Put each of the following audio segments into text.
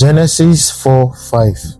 Genesis 4:5.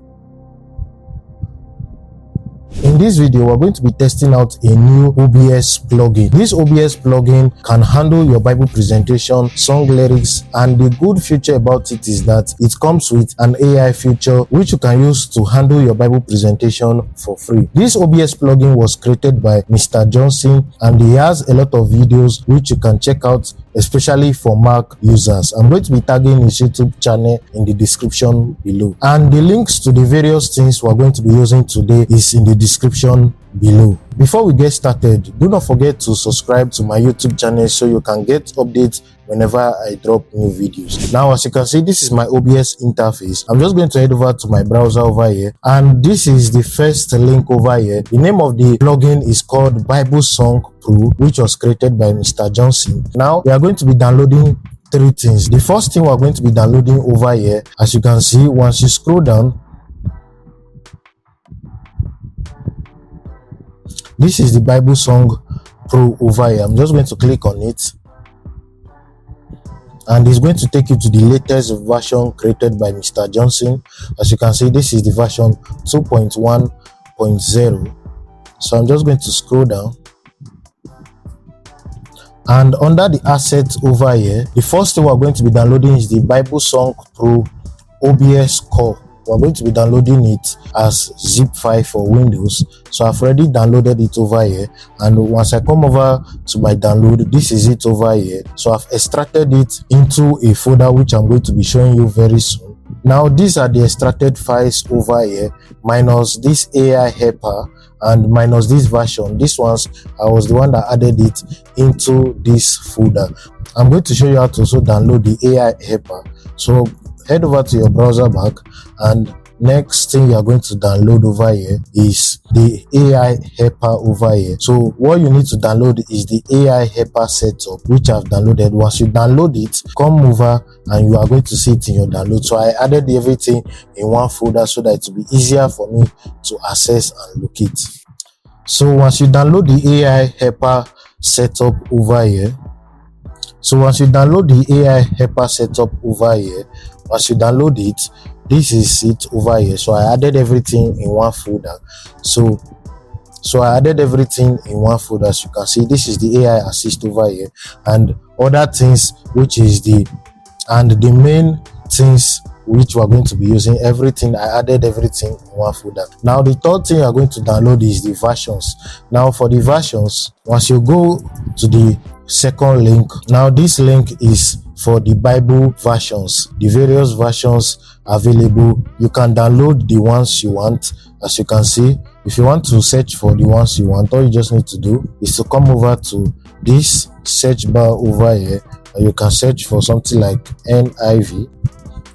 In this video, we're going to be testing out a new OBS plugin. This OBS plugin can handle your Bible presentation, song lyrics, and the good feature about it is that it comes with an AI feature which you can use to handle your Bible presentation for free. This OBS plugin was created by Mr. Johnson, and he has a lot of videos which you can check out, especially for Mac users. I'm going to be tagging his YouTube channel in the description below, and the links to the various things we're going to be using today is in the description below. Before we get started, do not forget to subscribe to my YouTube channel so you can get updates whenever I drop new videos. Now, as you can see, this is my OBS interface. I'm just going to head over to my browser over here, and this is the first link over here. The name of the plugin is called Bible Song Pro, which was created by Mr. Johnson. Now, we are going to be downloading three things. The first thing we're going to be downloading over here, as you can see, once you scroll down, this is the Bible Song Pro over here. I'm just going to click on it, and it's going to take you to the latest version created by Mr. Johnson. As you can see, this is the version 2.1.0. So I'm just going to scroll down, and under the assets over here, the first thing we're going to be downloading is the Bible Song Pro OBS Core. We're going to be downloading it as zip file for Windows. So I've already downloaded it over here, and once I come over to my download, this is it over here. So I've extracted it into a folder which I'm going to be showing you very soon. Now, these are the extracted files over here, minus this AI helper and minus this version. This ones, I was the one that added it into this folder. I'm going to show you how to also download the AI helper. So head over to your browser back, and next thing you are going to download over here is the AI helper over here. So what you need to download is the AI helper setup, which I've downloaded. Once you download it, come over and you are going to see it in your download. So I added everything in one folder so that it will be easier for me to access and locate. So once you download the AI helper setup over here, once you download the AI helper setup over here, once you download it, this is it over here. So I added everything in one folder. So I added everything in one folder. As you can see, this is the AI assist over here, and other things, which is the main things which we are going to be using. Everything, I added everything in one folder. Now, the third thing you are going to download is the versions. Now, for the versions, once you go to the second link, now this link is for the Bible versions, the various versions available. You can download the ones you want. As you can see, if you want to search for the ones you want, all you just need to do is to come over to this search bar over here, and you can search for something like NIV.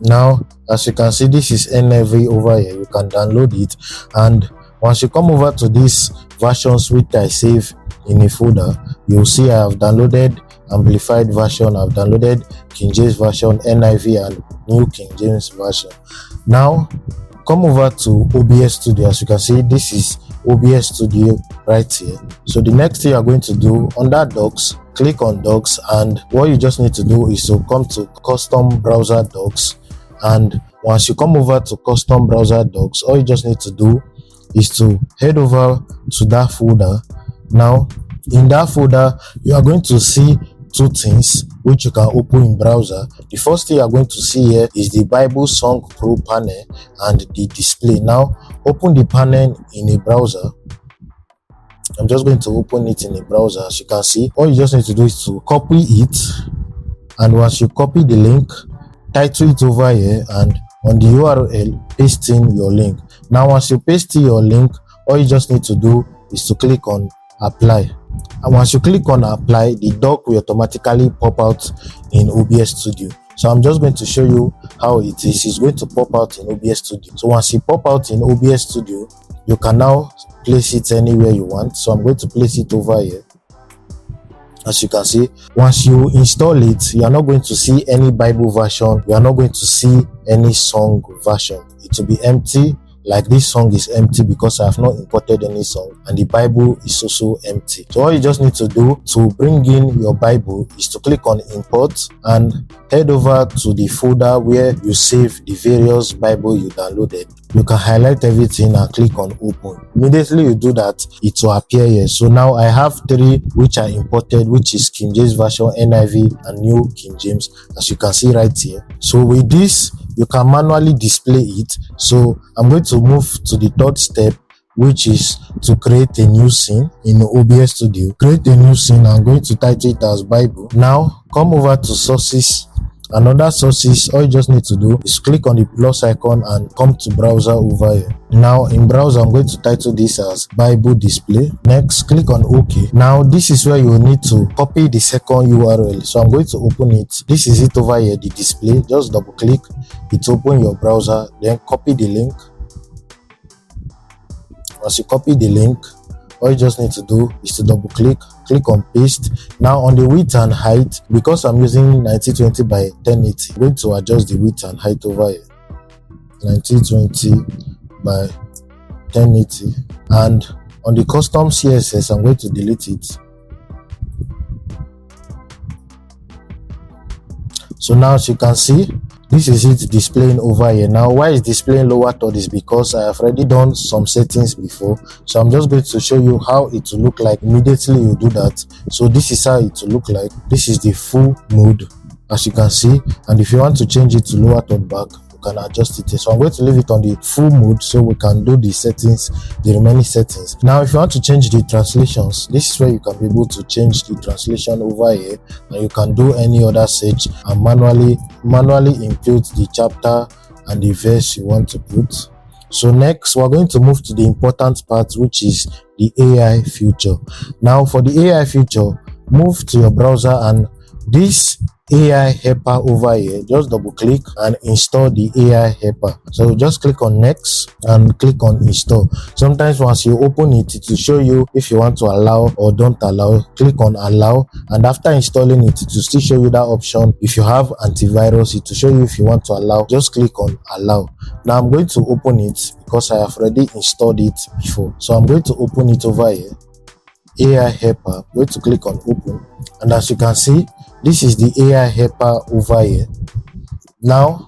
Now, as you can see, this is NIV over here. You can download it, and once you come over to these versions which I save in a folder, you'll see I have downloaded Amplified version, I've downloaded King James version, NIV, and New King James version. Now, come over to OBS Studio. As you can see, this is OBS Studio right here. So the next thing you're going to do, under Docs, click on Docs, and what you just need to do is to come to Custom Browser Docs. And once you come over to Custom Browser Docs, all you just need to do is to head over to that folder. Now, in that folder, you are going to see two things which you can open in browser. The first thing you are going to see here is the Bible Song Pro panel and the display. Now, open the panel in a browser. I'm just going to open it in a browser. As you can see, all you just need to do is to copy it, and once you copy the link, title it over here, and on the URL, paste in your link. Now, once you paste in your link, all you just need to do is to click on Apply. And once you click on Apply, the doc will automatically pop out in OBS Studio. So I'm just going to show you how it is. It's going to pop out in OBS Studio. So once you pop out in OBS Studio, you can now place it anywhere you want. So I'm going to place it over here. As you can see, once you install it, you are not going to see any Bible version. You are not going to see any song version. It will be empty. like this song is empty because I have not imported any song, and the Bible is also empty. So all you just need to do to bring in your Bible is to click on import and head over to the folder where you save the various Bible you downloaded. You can highlight everything and click on open. Immediately you do that, it will appear here. So now I have 3 which are imported, which is King James Version, NIV, and New King James, as you can see right here. So with this, you can manually display it. So I'm going to move to the 3rd step, which is to create a new scene in OBS Studio. Create a new scene. I'm going to title it as Bible. Now come over to sources. Another sources, all you just need to do is click on the plus icon and come to browser over here. Now in browser, I'm going to title this as Bible display. Next, click on OK. Now this is where you will need to copy the second URL. So I'm going to open it. This is it over here, the display. Just double click it, open your browser, then copy the link. Once you copy the link, all you just need to do is to double click on paste. Now on the width and height, because I'm using 1920 by 1080, I'm going to adjust the width and height over here, 1920 by 1080. And on the custom CSS, I'm going to delete it. So now as you can see, this is it displaying over here. Now why is displaying lower third is because I have already done some settings before, so I'm just going to show you how it will look like immediately you do that. So this is how it will look like. This is the full mode, as you can see, and if you want to change it to lower third back, you can adjust it. So I'm going to leave it on the full mode so we can do the settings, the remaining settings. Now if you want to change the translations, this is where you can be able to change the translation over here, and you can do any other search and manually input the chapter and the verse you want to put. So next, we're going to move to the important part, which is the AI feature. Now for the AI feature, move to your browser, and this AI helper over here, just double click and install the AI helper. So just click on next and click on install. Sometimes once you open it, it will show you if you want to allow or don't allow. Click on allow, and after installing it, it will still show you that option. If you have antivirus, it will show you if you want to allow. Just click on allow. Now I'm going to open it because I have already installed it before. So I'm going to open it over here, AI helper. I'm going to click on open, and as you can see, this is the AI helper over here. Now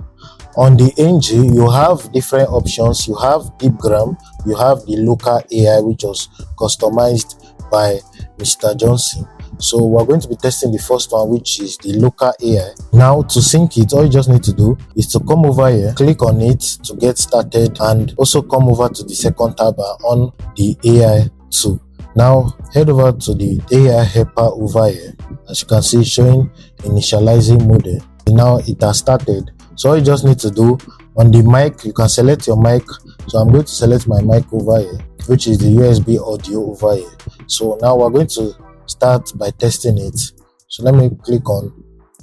on the NG, you have different options. You have DeepGram, you have the local AI, which was customized by Mr. Johnson. So we're going to be testing the first one, which is the local AI. Now to sync it, all you just need to do is to come over here, click on it to get started, and also come over to the second tab on the AI tool. Now head over to the AI helper over here. As you can see, showing initializing model. Now it has started. So all you just need to do on the mic, you can select your mic. So I'm going to select my mic over here, which is the USB audio over here. So now we're going to start by testing it. So let me click on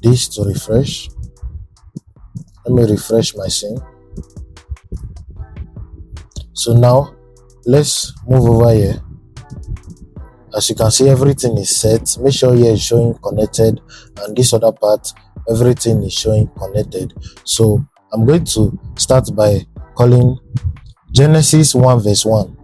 this to refresh. Let me refresh my scene. So now let's move over here. As you can see, everything is set. Make sure here is showing connected, and this other part, everything is showing connected. So I'm going to start by calling Genesis 1 verse 1.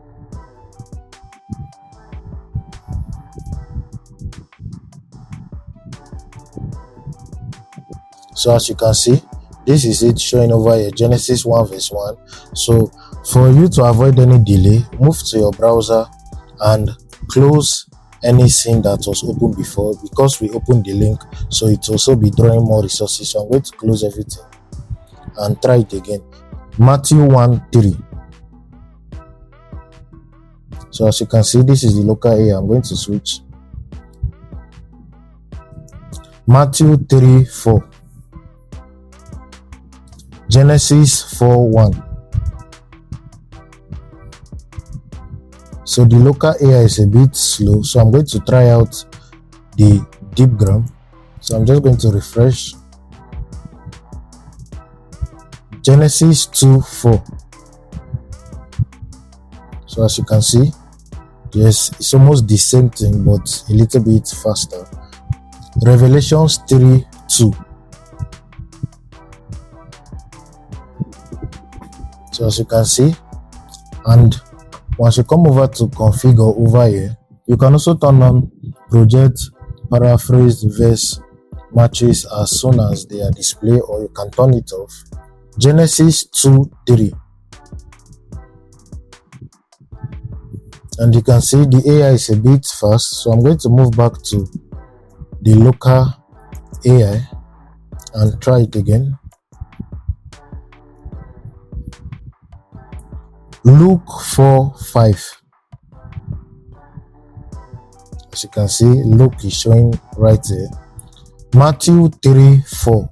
So as you can see, this is it showing over here, Genesis 1 verse 1. So for you to avoid any delay, move to your browser and close any scene that was open before, because we opened the link, so it will also be drawing more resources. So I'm going to close everything and try it again. Matthew 1:3. So as you can see, this is the local AI. I'm going to switch. Matthew 3:4. Genesis 4:1. So the local AI is a bit slow, so I'm going to try out the DeepGram. So I'm just going to refresh. Genesis 2:4. So as you can see, yes, it's almost the same thing but a little bit faster. Revelations 3:2. So as you can see, And once you come over to configure over here, you can also turn on project paraphrased verse matches as soon as they are displayed, or you can turn it off. Genesis 2:3, and you can see the AI is a bit fast, so I'm going to move back to the local AI and try it again. Luke 4:5. As you can see, Luke is showing right here. Matthew 3:4.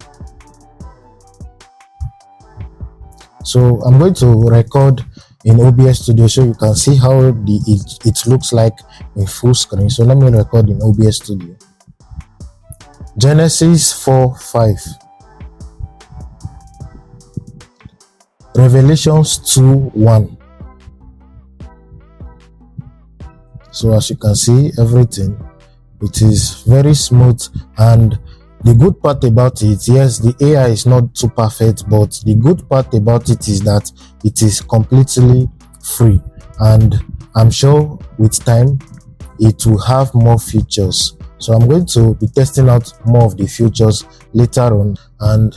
So I'm going to record in OBS Studio so you can see how it looks like in full screen. So let me record in OBS Studio. Genesis 4:5. Revelations 2:1. So as you can see, everything, it is very smooth. And the good part about it, yes, the AI is not too perfect, but the good part about it is that it is completely free, and I'm sure with time it will have more features. So I'm going to be testing out more of the features later on. And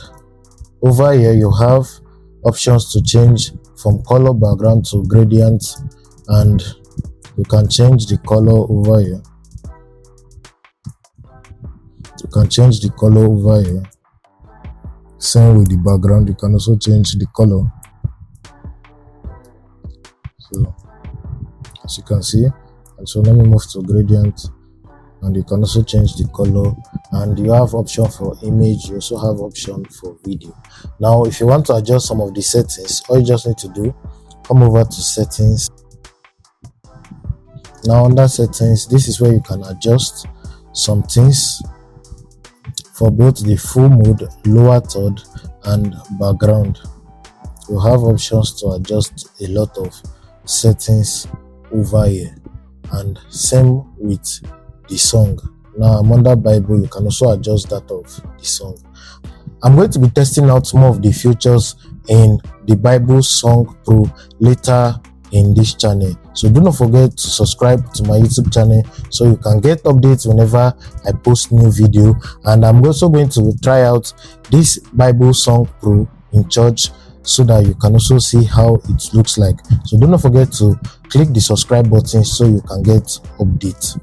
over here you have options to change from color background to gradient, and you can change the color over here. You can change the color over here. Same with the background, you can also change the color. So as you can see, and so let me move to gradient, and you can also change the color, and you have option for image, you also have option for video. Now if you want to adjust some of the settings, all you just need to do, come over to settings. Now under settings, this is where you can adjust some things for both the full mode, lower third, and background. You have options to adjust a lot of settings over here, and same with the song. Now I'm under Bible, you can also adjust that of the song. I'm going to be testing out more of the features in the Bible Song Pro later in this channel, so do not forget to subscribe to my YouTube channel so you can get updates whenever I post new video. And I'm also going to try out this Bible Song Pro in church so that you can also see how it looks like. So do not forget to click the subscribe button so you can get updates.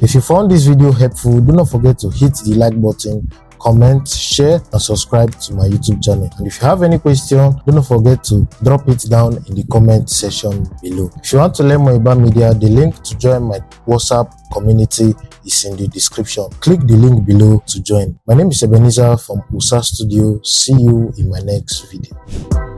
If you found this video helpful, do not forget to hit the like button, comment, share, and subscribe to my YouTube channel. And if you have any question, do not forget to drop it down in the comment section below. If you want to learn more about media, the link to join my WhatsApp community is in the description. Click the link below to join. My name is Ebenezer from OBS Studio. See you in my next video.